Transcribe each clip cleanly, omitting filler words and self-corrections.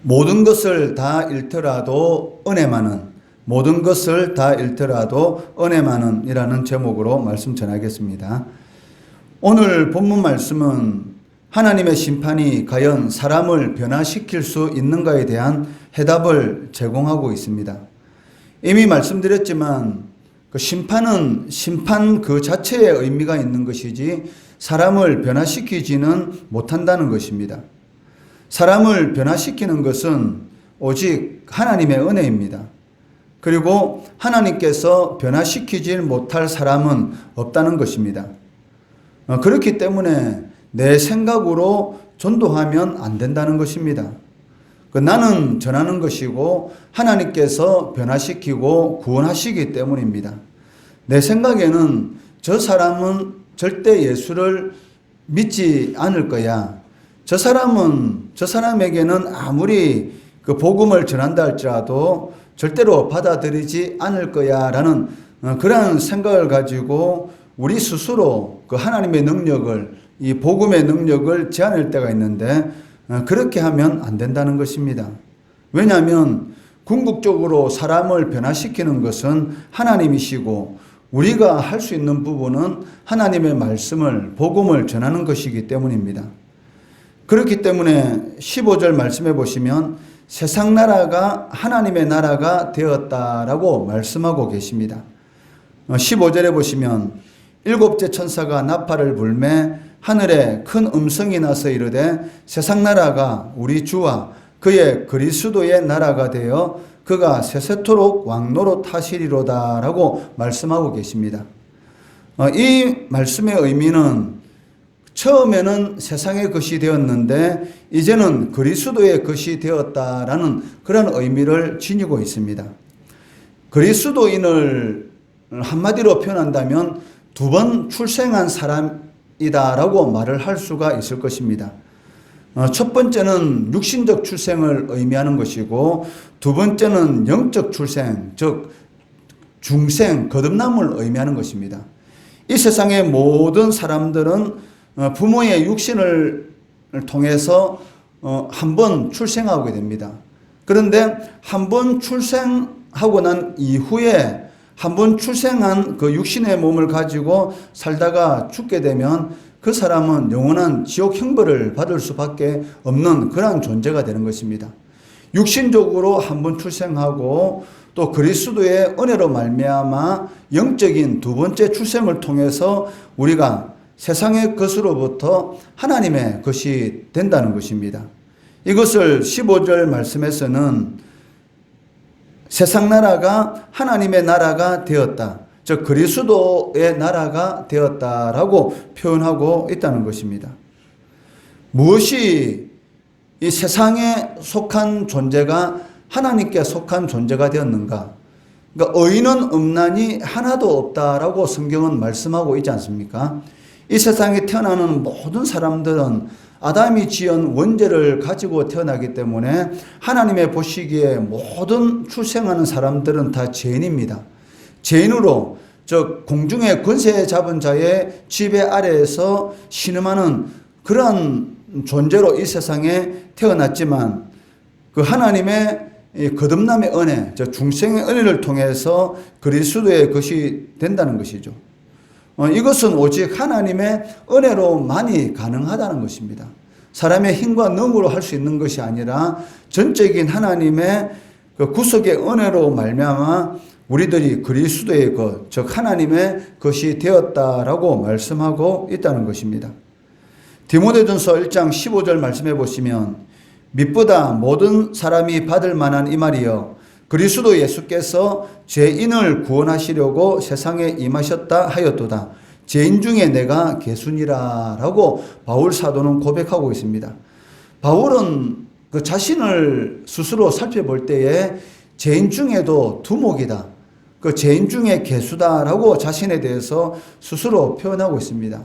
모든 것을 다 잃더라도 은혜만은, 모든 것을 다 잃더라도 은혜만은 이라는 제목으로 말씀 전하겠습니다. 오늘 본문 말씀은 하나님의 심판이 과연 사람을 변화시킬 수 있는가에 대한 해답을 제공하고 있습니다. 이미 말씀드렸지만 그 심판은 심판 그 자체에 의미가 있는 것이지 사람을 변화시키지는 못한다는 것입니다. 사람을 변화시키는 것은 오직 하나님의 은혜입니다. 그리고 하나님께서 변화시키지 못할 사람은 없다는 것입니다. 그렇기 때문에 내 생각으로 전도하면 안 된다는 것입니다. 나는 전하는 것이고 하나님께서 변화시키고 구원하시기 때문입니다. 내 생각에는 저 사람은 절대 예수를 믿지 않을 거야. 저 사람에게는 아무리 그 복음을 전한다 할지라도 절대로 받아들이지 않을 거야 라는 그런 생각을 가지고 우리 스스로 그 하나님의 능력을, 이 복음의 능력을 제한할 때가 있는데 그렇게 하면 안 된다는 것입니다. 왜냐하면 궁극적으로 사람을 변화시키는 것은 하나님이시고 우리가 할 수 있는 부분은 하나님의 말씀을, 복음을 전하는 것이기 때문입니다. 그렇기 때문에 15절 말씀해 보시면 세상 나라가 하나님의 나라가 되었다라고 말씀하고 계십니다. 15절에 보시면 일곱째 천사가 나팔을 불매 하늘에 큰 음성이 나서 이르되 세상 나라가 우리 주와 그의 그리스도의 나라가 되어 그가 세세토록 왕노릇 하시리로다 라고 말씀하고 계십니다. 이 말씀의 의미는 처음에는 세상의 것이 되었는데 이제는 그리스도의 것이 되었다라는 그런 의미를 지니고 있습니다. 그리스도인을 한마디로 표현한다면 두 번 출생한 사람이다라고 말을 할 수가 있을 것입니다. 첫 번째는 육신적 출생을 의미하는 것이고 두 번째는 영적 출생, 즉 중생, 거듭남을 의미하는 것입니다. 이 세상의 모든 사람들은 부모의 육신을 통해서 한 번 출생하게 됩니다. 그런데 한 번 출생하고 난 이후에 한 번 출생한 그 육신의 몸을 가지고 살다가 죽게 되면 그 사람은 영원한 지옥 형벌을 받을 수밖에 없는 그런 존재가 되는 것입니다. 육신적으로 한 번 출생하고 또 그리스도의 은혜로 말미암아 영적인 두 번째 출생을 통해서 우리가 세상의 것으로부터 하나님의 것이 된다는 것입니다. 이것을 15절 말씀에서는 세상 나라가 하나님의 나라가 되었다. 즉 그리스도의 나라가 되었다라고 표현하고 있다는 것입니다. 무엇이 이 세상에 속한 존재가 하나님께 속한 존재가 되었는가? 그러니까 의인은 없나니 하나도 없다라고 성경은 말씀하고 있지 않습니까? 이 세상에 태어나는 모든 사람들은 아담이 지은 원죄를 가지고 태어나기 때문에 하나님의 보시기에 모든 출생하는 사람들은 다 죄인입니다. 죄인으로 즉 공중의 권세 잡은 자의 지배 아래에서 신음하는 그런 존재로 이 세상에 태어났지만 그 하나님의 거듭남의 은혜, 즉 중생의 은혜를 통해서 그리스도의 것이 된다는 것이죠. 이것은 오직 하나님의 은혜로만이 가능하다는 것입니다. 사람의 힘과 능으로 할 수 있는 것이 아니라 전적인 하나님의 그 구속의 은혜로 말미암아 우리들이 그리스도의 것, 즉 하나님의 것이 되었다라고 말씀하고 있다는 것입니다. 디모데전서 1장 15절 말씀해 보시면 믿보다 모든 사람이 받을 만한 이 말이여 그리스도 예수께서 죄인을 구원하시려고 세상에 임하셨다 하였도다. 죄인 중에 내가 개순이라 라고 바울 사도는 고백하고 있습니다. 바울은 그 자신을 스스로 살펴볼 때에 죄인 중에도 두목이다. 그 죄인 중에 개수다라고 자신에 대해서 스스로 표현하고 있습니다.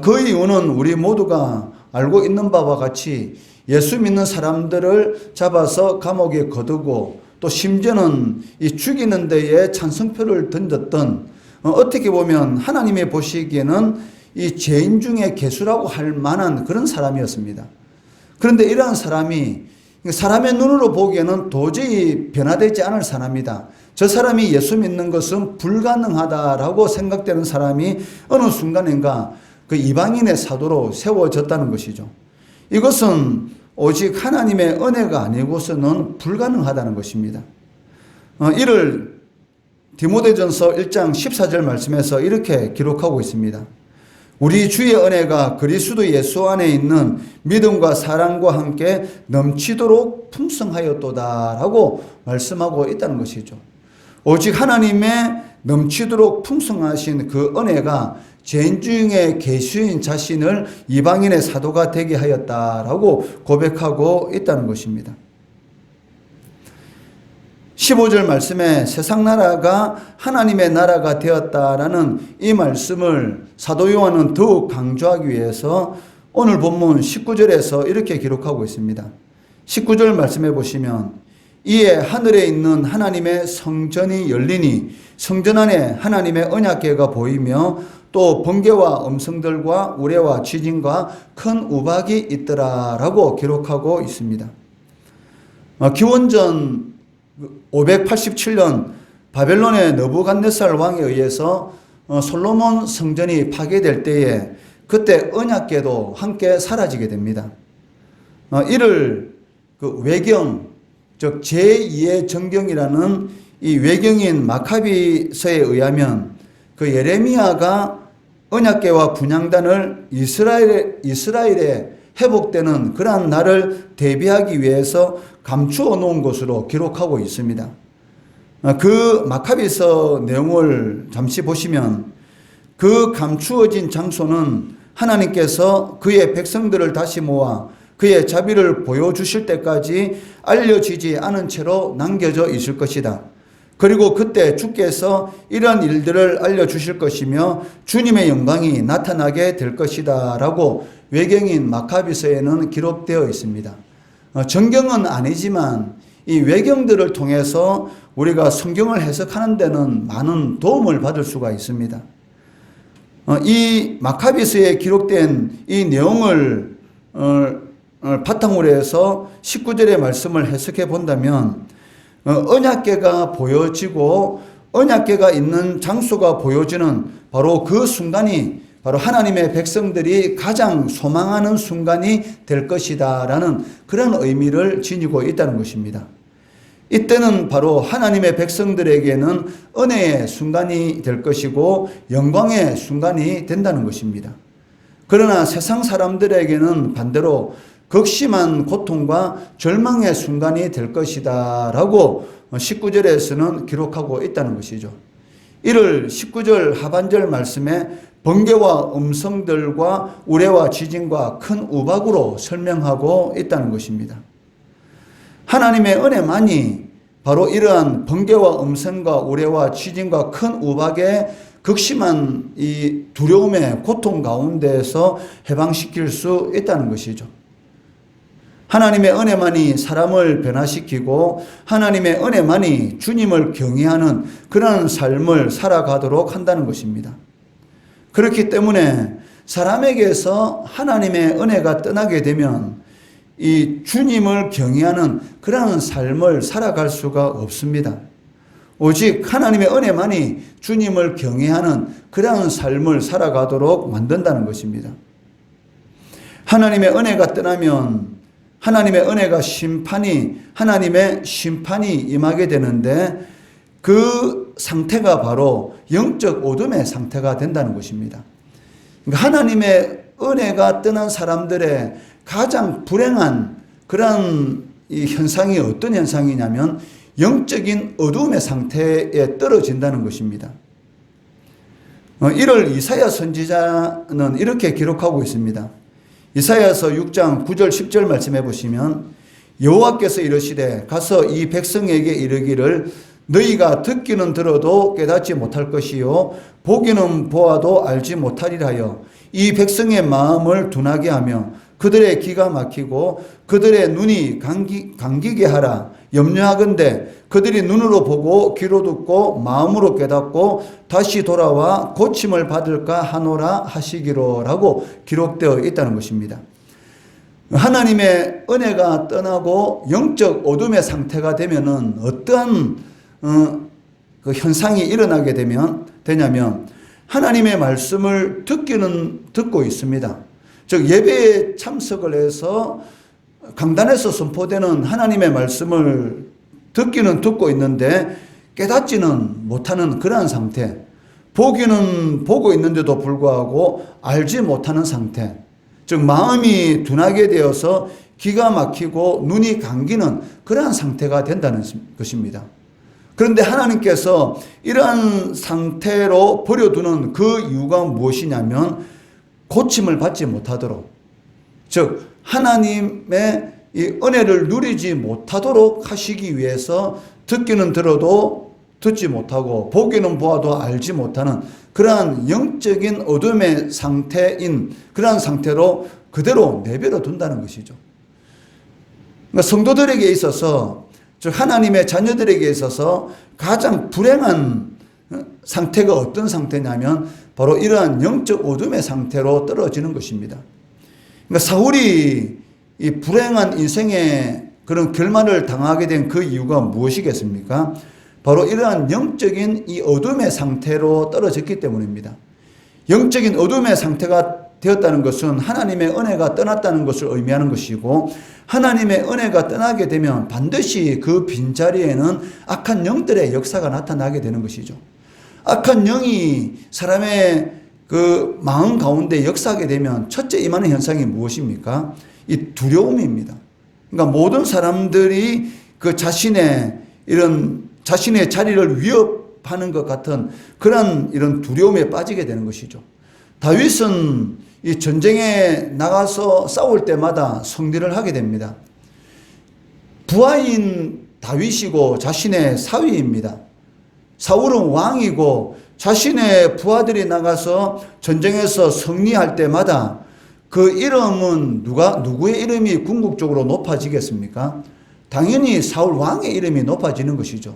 그 이유는 우리 모두가 알고 있는 바와 같이 예수 믿는 사람들을 잡아서 감옥에 거두고 또 심지어는 이 죽이는 데에 찬성표를 던졌던 어떻게 보면 하나님의 보시기에는 이 죄인 중에 개수라고 할 만한 그런 사람이었습니다. 그런데 이러한 사람이 사람의 눈으로 보기에는 도저히 변화되지 않을 사람이다. 저 사람이 예수 믿는 것은 불가능하다라고 생각되는 사람이 어느 순간인가 그 이방인의 사도로 세워졌다는 것이죠. 이것은 오직 하나님의 은혜가 아니고서는 불가능하다는 것입니다. 이를 디모데전서 1장 14절 말씀에서 이렇게 기록하고 있습니다. 우리 주의 은혜가 그리스도 예수 안에 있는 믿음과 사랑과 함께 넘치도록 풍성하였도다라고 말씀하고 있다는 것이죠. 오직 하나님의 넘치도록 풍성하신 그 은혜가 죄인 중에 계수인 자신을 이방인의 사도가 되게 하였다라고 고백하고 있다는 것입니다. 15절 말씀에 세상 나라가 하나님의 나라가 되었다라는 이 말씀을 사도 요한은 더욱 강조하기 위해서 오늘 본문 19절에서 이렇게 기록하고 있습니다. 19절 말씀해 보시면 이에 하늘에 있는 하나님의 성전이 열리니 성전 안에 하나님의 언약궤가 보이며 또 번개와 음성들과 우레와 지진과 큰 우박이 있더라라고 기록하고 있습니다. 기원전 587년 바벨론의 너부갓네살 왕에 의해서 솔로몬 성전이 파괴될 때에 그때 언약궤도 함께 사라지게 됩니다. 이를 그 외경, 즉 제2의 정경이라는 이 외경인 마카비서에 의하면 그 예레미야가 언약궤와 분향단을 이스라엘에 회복되는 그러한 날을 대비하기 위해서 감추어 놓은 것으로 기록하고 있습니다. 그 마카비서 내용을 잠시 보시면 그 감추어진 장소는 하나님께서 그의 백성들을 다시 모아 그의 자비를 보여주실 때까지 알려지지 않은 채로 남겨져 있을 것이다. 그리고 그때 주께서 이러한 일들을 알려주실 것이며 주님의 영광이 나타나게 될 것이다 라고 외경인 마카비서에는 기록되어 있습니다. 정경은 아니지만 이 외경들을 통해서 우리가 성경을 해석하는 데는 많은 도움을 받을 수가 있습니다. 이 마카비서에 기록된 이 내용을 바탕으로 해서 19절의 말씀을 해석해 본다면 언약궤가 보여지고 언약궤가 있는 장소가 보여지는 바로 그 순간이 바로 하나님의 백성들이 가장 소망하는 순간이 될 것이다 라는 그런 의미를 지니고 있다는 것입니다. 이때는 바로 하나님의 백성들에게는 은혜의 순간이 될 것이고 영광의 순간이 된다는 것입니다. 그러나 세상 사람들에게는 반대로 극심한 고통과 절망의 순간이 될 것이다 라고 19절에서는 기록하고 있다는 것이죠. 이를 19절 하반절 말씀에 번개와 음성들과 우레와 지진과 큰 우박으로 설명하고 있다는 것입니다. 하나님의 은혜만이 바로 이러한 번개와 음성과 우레와 지진과 큰 우박의 극심한 이 두려움의 고통 가운데에서 해방시킬 수 있다는 것이죠. 하나님의 은혜만이 사람을 변화시키고 하나님의 은혜만이 주님을 경외하는 그런 삶을 살아가도록 한다는 것입니다. 그렇기 때문에 사람에게서 하나님의 은혜가 떠나게 되면 이 주님을 경외하는 그런 삶을 살아갈 수가 없습니다. 오직 하나님의 은혜만이 주님을 경외하는 그런 삶을 살아가도록 만든다는 것입니다. 하나님의 은혜가 떠나면 하나님의 은혜가 하나님의 심판이 임하게 되는데 그 상태가 바로 영적 어둠의 상태가 된다는 것입니다. 그러니까 하나님의 은혜가 떠난 사람들의 가장 불행한 그런 이 현상이 어떤 현상이냐면 영적인 어둠의 상태에 떨어진다는 것입니다. 이를 이사야 선지자는 이렇게 기록하고 있습니다. 이사야서 6장 9절 10절 말씀해 보시면 여호와께서 이르시되 가서 이 백성에게 이르기를 너희가 듣기는 들어도 깨닫지 못할 것이요 보기는 보아도 알지 못하리라 하여 이 백성의 마음을 둔하게 하며 그들의 귀가 막히고 그들의 눈이 감기게 하라. 염려하건대 그들이 눈으로 보고 귀로 듣고 마음으로 깨닫고 다시 돌아와 고침을 받을까 하노라 하시기로라고 기록되어 있다는 것입니다. 하나님의 은혜가 떠나고 영적 어둠의 상태가 되면은 어떠한 그 현상이 일어나게 되냐면 하나님의 말씀을 듣기는 듣고 있습니다. 즉 예배에 참석을 해서 강단에서 선포되는 하나님의 말씀을 듣기는 듣고 있는데 깨닫지는 못하는 그러한 상태, 보기는 보고 있는데도 불구하고 알지 못하는 상태, 즉 마음이 둔하게 되어서 기가 막히고 눈이 감기는 그러한 상태가 된다는 것입니다. 그런데 하나님께서 이러한 상태로 버려두는 그 이유가 무엇이냐면 고침을 받지 못하도록, 즉 하나님의 이 은혜를 누리지 못하도록 하시기 위해서 듣기는 들어도 듣지 못하고 보기는 보아도 알지 못하는 그러한 영적인 어둠의 상태인 그러한 상태로 그대로 내버려 둔다는 것이죠. 그러니까 성도들에게 있어서, 즉 하나님의 자녀들에게 있어서 가장 불행한 상태가 어떤 상태냐면 바로 이러한 영적 어둠의 상태로 떨어지는 것입니다. 그러니까 사울이 이 불행한 인생의 그런 결말을 당하게 된 그 이유가 무엇이겠습니까? 바로 이러한 영적인 이 어둠의 상태로 떨어졌기 때문입니다. 영적인 어둠의 상태가 되었다는 것은 하나님의 은혜가 떠났다는 것을 의미하는 것이고, 하나님의 은혜가 떠나게 되면 반드시 그 빈자리에는 악한 영들의 역사가 나타나게 되는 것이죠. 악한 영이 사람의 그 마음 가운데 역사하게 되면 첫째 임하는 현상이 무엇입니까? 이 두려움입니다. 그러니까 모든 사람들이 그 자신의 자리를 위협하는 것 같은 그런 이런 두려움에 빠지게 되는 것이죠. 다윗은 이 전쟁에 나가서 싸울 때마다 승리를 하게 됩니다. 부하인 다윗이고 자신의 사위입니다. 사울은 왕이고 자신의 부하들이 나가서 전쟁에서 승리할 때마다 그 이름은 누구의 이름이 궁극적으로 높아지겠습니까? 당연히 사울 왕의 이름이 높아지는 것이죠.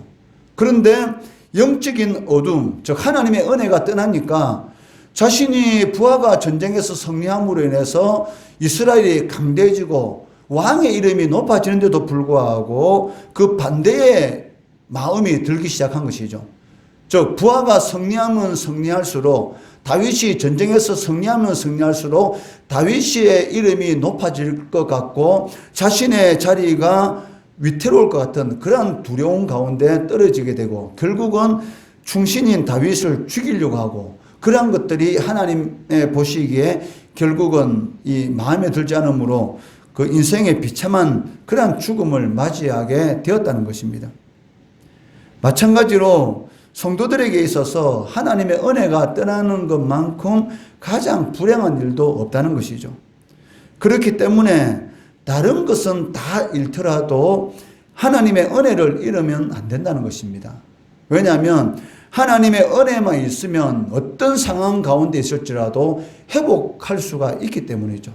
그런데 영적인 어둠, 즉 하나님의 은혜가 떠나니까 자신이 부하가 전쟁에서 승리함으로 인해서 이스라엘이 강대해지고 왕의 이름이 높아지는데도 불구하고 그 반대의 마음이 들기 시작한 것이죠. 즉 부하가 승리하면 승리할수록, 다윗이 전쟁에서 승리하면 승리할수록 다윗의 이름이 높아질 것 같고 자신의 자리가 위태로울 것 같은 그러한 두려움 가운데 떨어지게 되고, 결국은 충신인 다윗을 죽이려고 하고, 그러한 것들이 하나님의 보시기에 결국은 이 마음에 들지 않으므로 그 인생의 비참한 그러한 죽음을 맞이하게 되었다는 것입니다. 마찬가지로 성도들에게 있어서 하나님의 은혜가 떠나는 것만큼 가장 불행한 일도 없다는 것이죠. 그렇기 때문에 다른 것은 다 잃더라도 하나님의 은혜를 잃으면 안 된다는 것입니다. 왜냐하면 하나님의 은혜만 있으면 어떤 상황 가운데 있을지라도 회복할 수가 있기 때문이죠.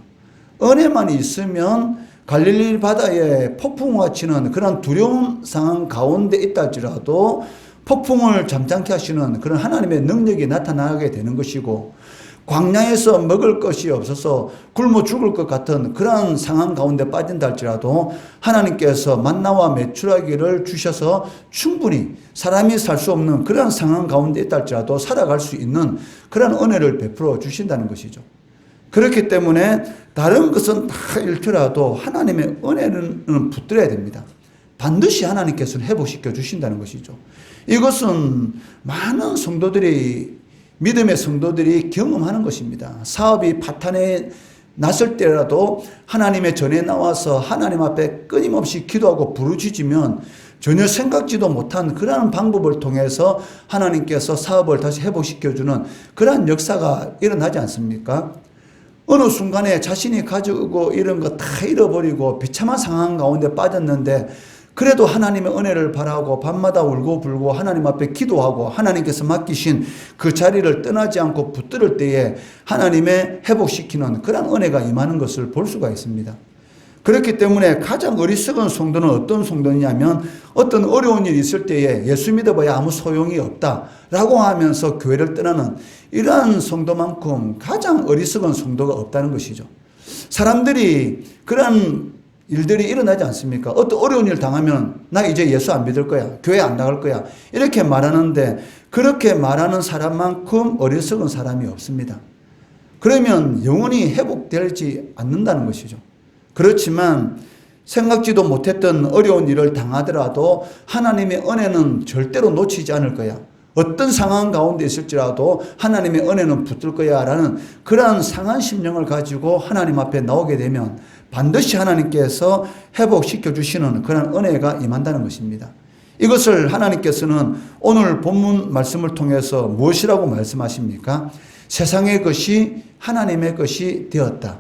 은혜만 있으면 갈릴리 바다에 폭풍우가 치는 그런 두려운 상황 가운데 있다 할지라도 폭풍을 잠잠케 하시는 그런 하나님의 능력이 나타나게 되는 것이고, 광야에서 먹을 것이 없어서 굶어 죽을 것 같은 그런 상황 가운데 빠진다 할지라도 하나님께서 만나와 메추라기를 주셔서 충분히 사람이 살 수 없는 그런 상황 가운데 있다 할지라도 살아갈 수 있는 그런 은혜를 베풀어 주신다는 것이죠. 그렇기 때문에 다른 것은 다 잃더라도 하나님의 은혜는 붙들어야 됩니다. 반드시 하나님께서는 회복시켜 주신다는 것이죠. 이것은 많은 성도들이, 믿음의 성도들이 경험하는 것입니다. 사업이 파탄에 났을 때라도 하나님의 전에 나와서 하나님 앞에 끊임없이 기도하고 부르짖으면 전혀 생각지도 못한 그러한 방법을 통해서 하나님께서 사업을 다시 회복시켜주는 그러한 역사가 일어나지 않습니까? 어느 순간에 자신이 가지고 이런 거 다 잃어버리고 비참한 상황 가운데 빠졌는데 그래도 하나님의 은혜를 바라고 밤마다 울고 불고 하나님 앞에 기도하고 하나님께서 맡기신 그 자리를 떠나지 않고 붙들을 때에 하나님의 회복시키는 그런 은혜가 임하는 것을 볼 수가 있습니다. 그렇기 때문에 가장 어리석은 성도는 어떤 성도냐면 어떤 어려운 일이 있을 때에 예수 믿어봐야 아무 소용이 없다라고 하면서 교회를 떠나는 이러한 성도만큼 가장 어리석은 성도가 없다는 것이죠. 사람들이 그런 일들이 일어나지 않습니까? 어떤 어려운 일 당하면 나 이제 예수 안 믿을 거야. 교회 안 나갈 거야. 이렇게 말하는데 그렇게 말하는 사람만큼 어리석은 사람이 없습니다. 그러면 영원히 회복되지 않는다는 것이죠. 그렇지만 생각지도 못했던 어려운 일을 당하더라도 하나님의 은혜는 절대로 놓치지 않을 거야. 어떤 상황 가운데 있을지라도 하나님의 은혜는 붙을 거야 라는 그러한 상한 심령을 가지고 하나님 앞에 나오게 되면 반드시 하나님께서 회복시켜 주시는 그런 은혜가 임한다는 것입니다. 이것을 하나님께서는 오늘 본문 말씀을 통해서 무엇이라고 말씀하십니까? 세상의 것이 하나님의 것이 되었다.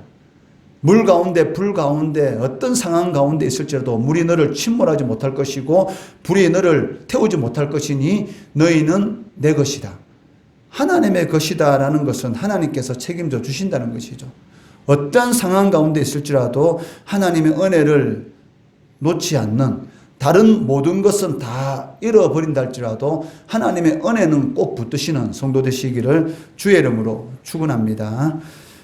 물 가운데 불 가운데 어떤 상황 가운데 있을지라도 물이 너를 침몰하지 못할 것이고 불이 너를 태우지 못할 것이니 너희는 내 것이다. 하나님의 것이다 라는 것은 하나님께서 책임져 주신다는 것이죠. 어떤 상황 가운데 있을지라도 하나님의 은혜를 놓지 않는, 다른 모든 것은 다 잃어버린다 할지라도 하나님의 은혜는 꼭 붙드시는 성도 되시기를 주의 이름으로 축원합니다.